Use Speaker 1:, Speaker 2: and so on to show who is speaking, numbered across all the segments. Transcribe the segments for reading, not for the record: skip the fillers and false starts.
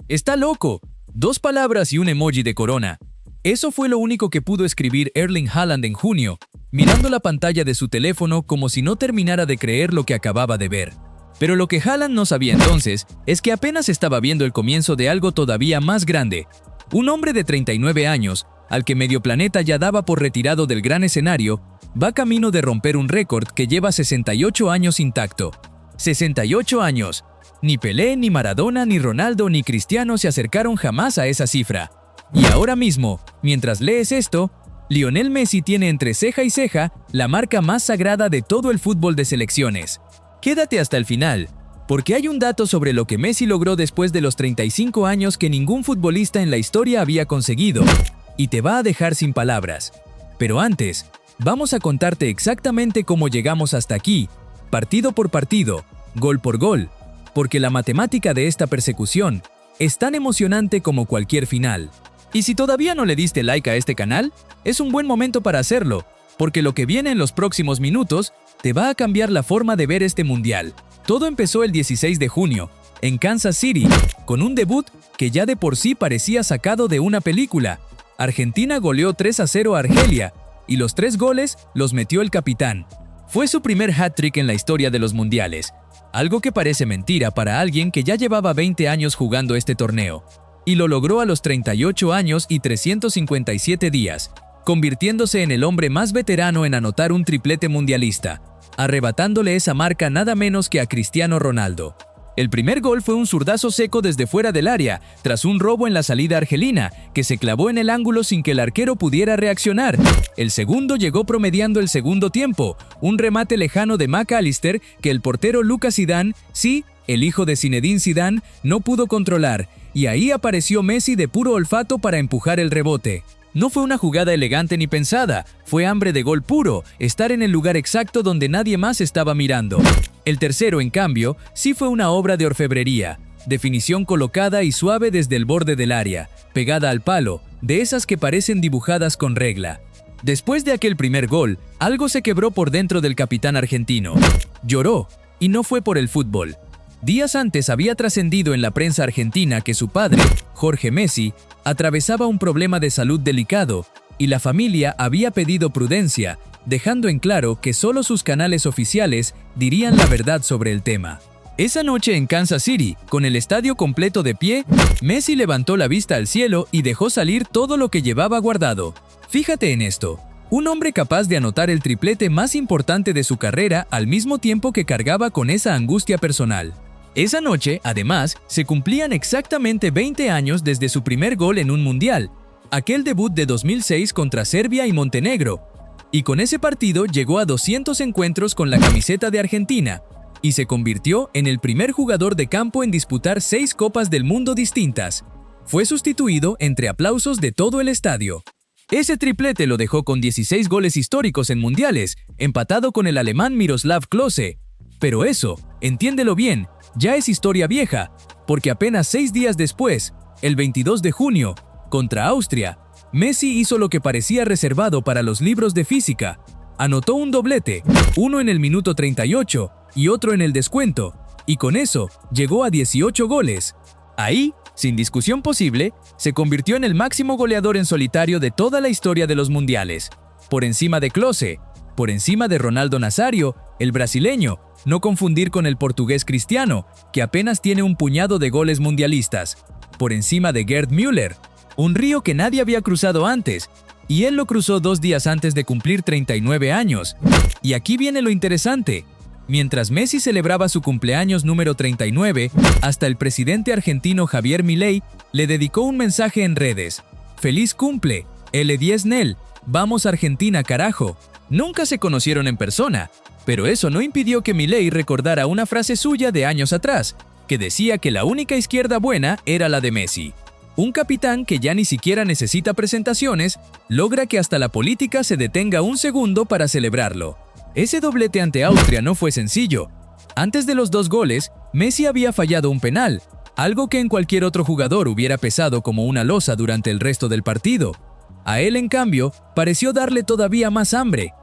Speaker 1: Está loco. 2 palabras y un emoji de corona. Eso fue lo único que pudo escribir Erling Haaland en junio, mirando la pantalla de su teléfono como si no terminara de creer lo que acababa de ver. Pero lo que Haaland no sabía entonces es que apenas estaba viendo el comienzo de algo todavía más grande. Un hombre de 39 años, al que medio planeta ya daba por retirado del gran escenario, va camino de romper un récord que lleva 68 años intacto. 68 años. Ni Pelé, ni Maradona, ni Ronaldo, ni Cristiano se acercaron jamás a esa cifra. Y ahora mismo, mientras lees esto, Lionel Messi tiene entre ceja y ceja la marca más sagrada de todo el fútbol de selecciones. Quédate hasta el final, porque hay un dato sobre lo que Messi logró después de los 35 años que ningún futbolista en la historia había conseguido, y te va a dejar sin palabras. Pero antes, vamos a contarte exactamente cómo llegamos hasta aquí, partido por partido, gol por gol, porque la matemática de esta persecución es tan emocionante como cualquier final. Y si todavía no le diste like a este canal, es un buen momento para hacerlo, porque lo que viene en los próximos minutos te va a cambiar la forma de ver este mundial. Todo empezó el 16 de junio, en Kansas City, con un debut que ya de por sí parecía sacado de una película. Argentina goleó 3-0 a Argelia, y los 3 goles los metió el capitán. Fue su primer hat-trick en la historia de los mundiales, algo que parece mentira para alguien que ya llevaba 20 años jugando este torneo. Y lo logró a los 38 años y 357 días, convirtiéndose en el hombre más veterano en anotar un triplete mundialista, arrebatándole esa marca nada menos que a Cristiano Ronaldo. El primer gol fue un zurdazo seco desde fuera del área, tras un robo en la salida argelina, que se clavó en el ángulo sin que el arquero pudiera reaccionar. El segundo llegó promediando el segundo tiempo, un remate lejano de McAllister que el portero Lucas Zidane, sí, el hijo de Zinedine Zidane, no pudo controlar, y ahí apareció Messi de puro olfato para empujar el rebote. No fue una jugada elegante ni pensada, fue hambre de gol puro, estar en el lugar exacto donde nadie más estaba mirando. El tercero, en cambio, sí fue una obra de orfebrería, definición colocada y suave desde el borde del área, pegada al palo, de esas que parecen dibujadas con regla. Después de aquel primer gol, algo se quebró por dentro del capitán argentino. Lloró, y no fue por el fútbol. Días antes había trascendido en la prensa argentina que su padre, Jorge Messi, atravesaba un problema de salud delicado, y la familia había pedido prudencia, dejando en claro que solo sus canales oficiales dirían la verdad sobre el tema. Esa noche en Kansas City, con el estadio completo de pie, Messi levantó la vista al cielo y dejó salir todo lo que llevaba guardado. Fíjate en esto. Un hombre capaz de anotar el triplete más importante de su carrera al mismo tiempo que cargaba con esa angustia personal. Esa noche, además, se cumplían exactamente 20 años desde su primer gol en un mundial, aquel debut de 2006 contra Serbia y Montenegro, y con ese partido llegó a 200 encuentros con la camiseta de Argentina, y se convirtió en el primer jugador de campo en disputar 6 Copas del Mundo distintas. Fue sustituido entre aplausos de todo el estadio. Ese triplete lo dejó con 16 goles históricos en mundiales, empatado con el alemán Miroslav Klose. Pero eso, entiéndelo bien, ya es historia vieja, porque apenas 6 días después, el 22 de junio, contra Austria, Messi hizo lo que parecía reservado para los libros de física. Anotó un doblete, uno en el minuto 38 y otro en el descuento, y con eso llegó a 18 goles. Ahí, sin discusión posible, se convirtió en el máximo goleador en solitario de toda la historia de los mundiales, por encima de Klose, por encima de Ronaldo Nazario, el brasileño, no confundir con el portugués Cristiano, que apenas tiene un puñado de goles mundialistas, por encima de Gerd Müller, un río que nadie había cruzado antes, y él lo cruzó 2 días antes de cumplir 39 años. Y aquí viene lo interesante. Mientras Messi celebraba su cumpleaños número 39, hasta el presidente argentino Javier Milei le dedicó un mensaje en redes. ¡Feliz cumple! L10 Nel, vamos Argentina carajo. Nunca se conocieron en persona, pero eso no impidió que Milei recordara una frase suya de años atrás, que decía que la única izquierda buena era la de Messi. Un capitán que ya ni siquiera necesita presentaciones, logra que hasta la política se detenga un segundo para celebrarlo. Ese doblete ante Austria no fue sencillo. Antes de los 2 goles, Messi había fallado un penal, algo que en cualquier otro jugador hubiera pesado como una losa durante el resto del partido. A él, en cambio, pareció darle todavía más hambre.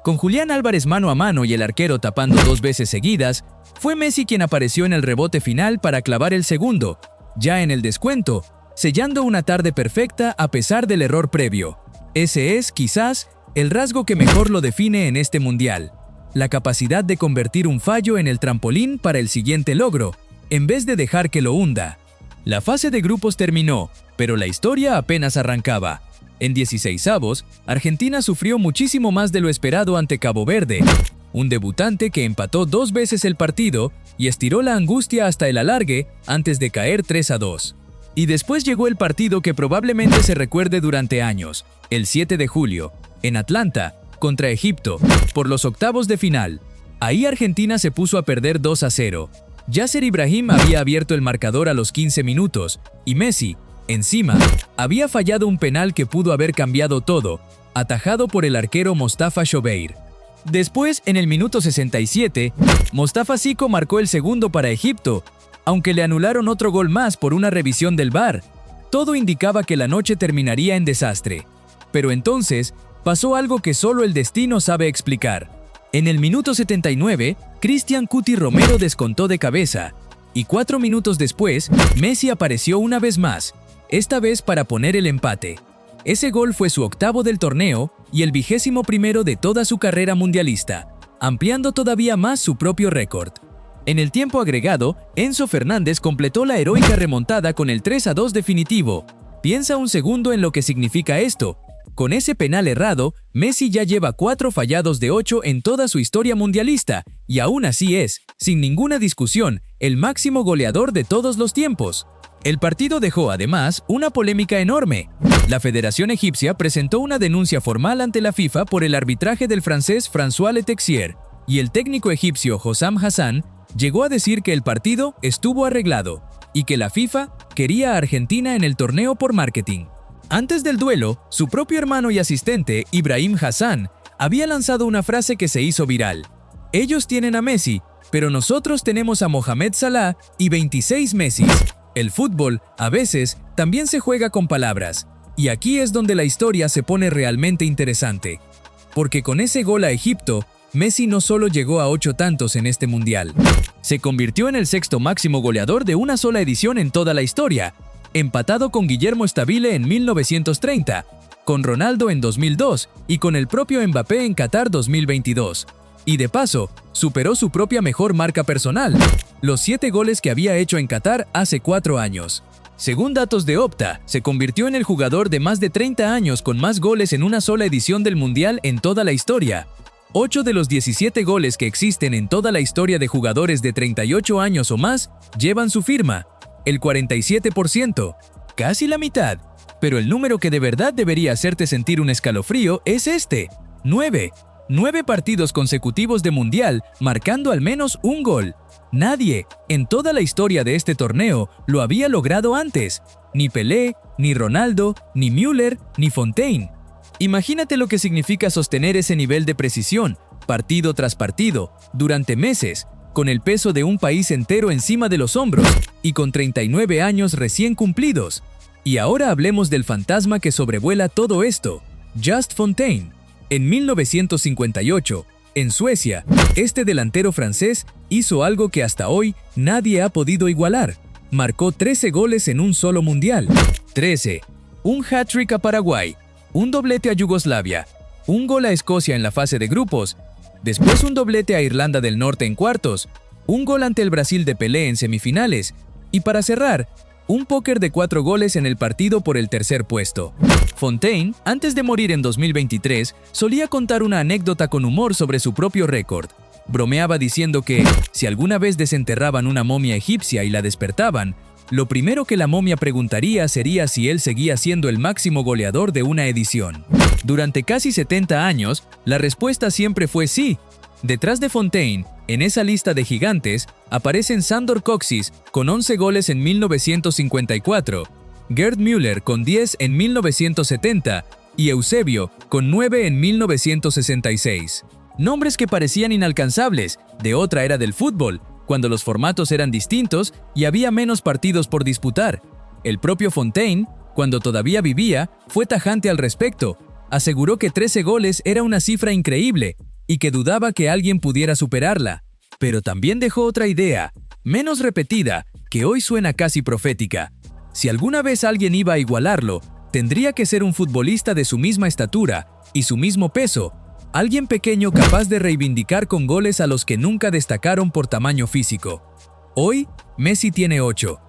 Speaker 1: Con Julián Álvarez mano a mano y el arquero tapando 2 veces seguidas, fue Messi quien apareció en el rebote final para clavar el segundo, ya en el descuento, sellando una tarde perfecta a pesar del error previo. Ese es, quizás, el rasgo que mejor lo define en este mundial: la capacidad de convertir un fallo en el trampolín para el siguiente logro, en vez de dejar que lo hunda. La fase de grupos terminó, pero la historia apenas arrancaba. En 16avos, Argentina sufrió muchísimo más de lo esperado ante Cabo Verde, un debutante que empató 2 veces el partido y estiró la angustia hasta el alargue antes de caer 3-2. Y después llegó el partido que probablemente se recuerde durante años, el 7 de julio, en Atlanta, contra Egipto, por los octavos de final. Ahí Argentina se puso a perder 2-0. Yasser Ibrahim había abierto el marcador a los 15 minutos, y Messi, encima, había fallado un penal que pudo haber cambiado todo, atajado por el arquero Mostafa Shobeir. Después, en el minuto 67, Mostafa Siko marcó el segundo para Egipto, aunque le anularon otro gol más por una revisión del VAR. Todo indicaba que la noche terminaría en desastre. Pero entonces, pasó algo que solo el destino sabe explicar. En el minuto 79, Cristian Cuti Romero descontó de cabeza, y 4 minutos después, Messi apareció una vez más, esta vez para poner el empate. Ese gol fue su octavo del torneo y el 21º de toda su carrera mundialista, ampliando todavía más su propio récord. En el tiempo agregado, Enzo Fernández completó la heroica remontada con el 3-2 definitivo. Piensa un segundo en lo que significa esto. Con ese penal errado, Messi ya lleva 4 fallados de 8 en toda su historia mundialista, y aún así es, sin ninguna discusión, el máximo goleador de todos los tiempos. El partido dejó además una polémica enorme. La Federación Egipcia presentó una denuncia formal ante la FIFA por el arbitraje del francés François Letexier, y el técnico egipcio Hossam Hassan llegó a decir que el partido estuvo arreglado, y que la FIFA quería a Argentina en el torneo por marketing. Antes del duelo, su propio hermano y asistente, Ibrahim Hassan, había lanzado una frase que se hizo viral: "Ellos tienen a Messi, pero nosotros tenemos a Mohamed Salah y 26 Messis". El fútbol, a veces, también se juega con palabras, y aquí es donde la historia se pone realmente interesante. Porque con ese gol a Egipto, Messi no solo llegó a 8 tantos en este mundial, se convirtió en el 6º máximo goleador de una sola edición en toda la historia, empatado con Guillermo Stabile en 1930, con Ronaldo en 2002 y con el propio Mbappé en Qatar 2022. Y de paso, superó su propia mejor marca personal, los 7 goles que había hecho en Qatar hace 4 años. Según datos de Opta, se convirtió en el jugador de más de 30 años con más goles en una sola edición del Mundial en toda la historia. 8 de los 17 goles que existen en toda la historia de jugadores de 38 años o más llevan su firma, el 47%, casi la mitad. Pero el número que de verdad debería hacerte sentir un escalofrío es este: 9. 9 partidos consecutivos de Mundial marcando al menos un gol. Nadie, en toda la historia de este torneo, lo había logrado antes. Ni Pelé, ni Ronaldo, ni Müller, ni Fontaine. Imagínate lo que significa sostener ese nivel de precisión, partido tras partido, durante meses, con el peso de un país entero encima de los hombros, y con 39 años recién cumplidos. Y ahora hablemos del fantasma que sobrevuela todo esto: Just Fontaine. En 1958, en Suecia, este delantero francés hizo algo que hasta hoy nadie ha podido igualar. Marcó 13 goles en un solo mundial. 13. Un hat-trick a Paraguay, un doblete a Yugoslavia, un gol a Escocia en la fase de grupos, después un doblete a Irlanda del Norte en cuartos, un gol ante el Brasil de Pelé en semifinales, y para cerrar, un póker de 4 goles en el partido por el tercer puesto. Fontaine, antes de morir en 2023, solía contar una anécdota con humor sobre su propio récord. Bromeaba diciendo que, si alguna vez desenterraban una momia egipcia y la despertaban, lo primero que la momia preguntaría sería si él seguía siendo el máximo goleador de una edición. Durante casi 70 años, la respuesta siempre fue sí. Detrás de Fontaine, en esa lista de gigantes, aparecen Sándor Kocsis con 11 goles en 1954, Gerd Müller con 10 en 1970 y Eusebio con 9 en 1966. Nombres que parecían inalcanzables, de otra era del fútbol, cuando los formatos eran distintos y había menos partidos por disputar. El propio Fontaine, cuando todavía vivía, fue tajante al respecto. Aseguró que 13 goles era una cifra increíble y que dudaba que alguien pudiera superarla. Pero también dejó otra idea, menos repetida, que hoy suena casi profética. Si alguna vez alguien iba a igualarlo, tendría que ser un futbolista de su misma estatura y su mismo peso, alguien pequeño capaz de reivindicar con goles a los que nunca destacaron por tamaño físico. Hoy, Messi tiene 8.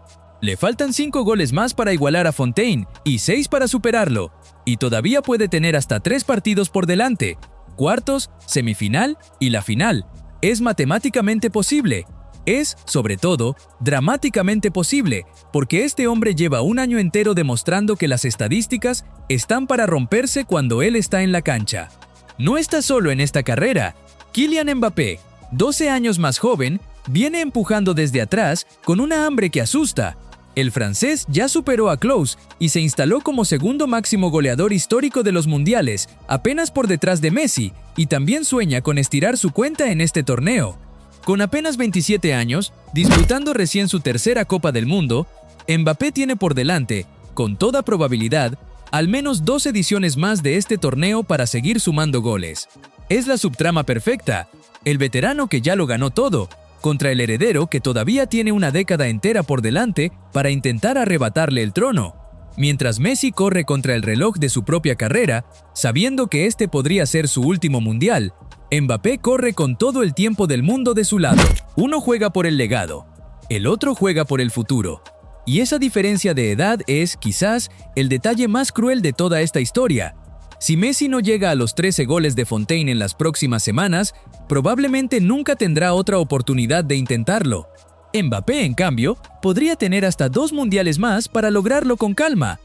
Speaker 1: Le faltan 5 goles más para igualar a Fontaine y 6 para superarlo, y todavía puede tener hasta 3 partidos por delante, cuartos, semifinal y la final. Es matemáticamente posible. Es, sobre todo, dramáticamente posible, porque este hombre lleva un año entero demostrando que las estadísticas están para romperse cuando él está en la cancha. No está solo en esta carrera. Kylian Mbappé, 12 años más joven, viene empujando desde atrás con una hambre que asusta. El francés ya superó a Klose y se instaló como segundo máximo goleador histórico de los mundiales, apenas por detrás de Messi, y también sueña con estirar su cuenta en este torneo. Con apenas 27 años, disputando recién su tercera Copa del Mundo, Mbappé tiene por delante, con toda probabilidad, al menos 2 ediciones más de este torneo para seguir sumando goles. Es la subtrama perfecta, el veterano que ya lo ganó todo, contra el heredero que todavía tiene una década entera por delante para intentar arrebatarle el trono, mientras Messi corre contra el reloj de su propia carrera, sabiendo que este podría ser su último mundial. Mbappé corre con todo el tiempo del mundo de su lado. Uno juega por el legado, el otro juega por el futuro. Y esa diferencia de edad es, quizás, el detalle más cruel de toda esta historia. Si Messi no llega a los 13 goles de Fontaine en las próximas semanas, probablemente nunca tendrá otra oportunidad de intentarlo. Mbappé, en cambio, podría tener hasta 2 mundiales más para lograrlo con calma.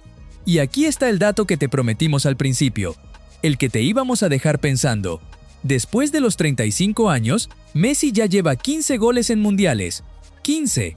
Speaker 1: Y aquí está el dato que te prometimos al principio, el que te íbamos a dejar pensando. Después de los 35 años, Messi ya lleva 15 goles en mundiales. 15.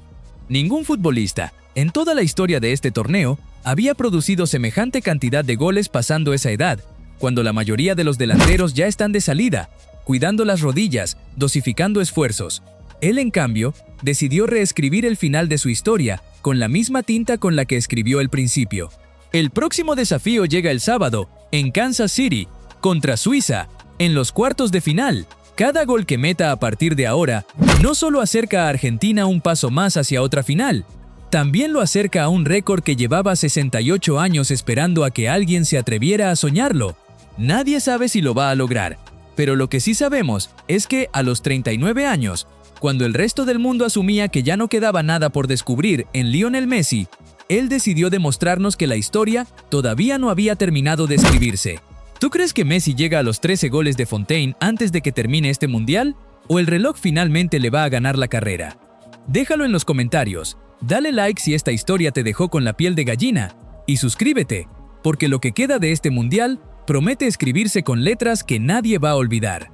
Speaker 1: Ningún futbolista, en toda la historia de este torneo, había producido semejante cantidad de goles pasando esa edad, cuando la mayoría de los delanteros ya están de salida, cuidando las rodillas, dosificando esfuerzos. Él, en cambio, decidió reescribir el final de su historia con la misma tinta con la que escribió el principio. El próximo desafío llega el sábado, en Kansas City, contra Suiza, en los cuartos de final. Cada gol que meta a partir de ahora no solo acerca a Argentina un paso más hacia otra final, también lo acerca a un récord que llevaba 68 años esperando a que alguien se atreviera a soñarlo. Nadie sabe si lo va a lograr, pero lo que sí sabemos es que a los 39 años, cuando el resto del mundo asumía que ya no quedaba nada por descubrir en Lionel Messi, él decidió demostrarnos que la historia todavía no había terminado de escribirse. ¿Tú crees que Messi llega a los 13 goles de Fontaine antes de que termine este mundial? ¿O el reloj finalmente le va a ganar la carrera? Déjalo en los comentarios. Dale like si esta historia te dejó con la piel de gallina y suscríbete, porque lo que queda de este mundial promete escribirse con letras que nadie va a olvidar.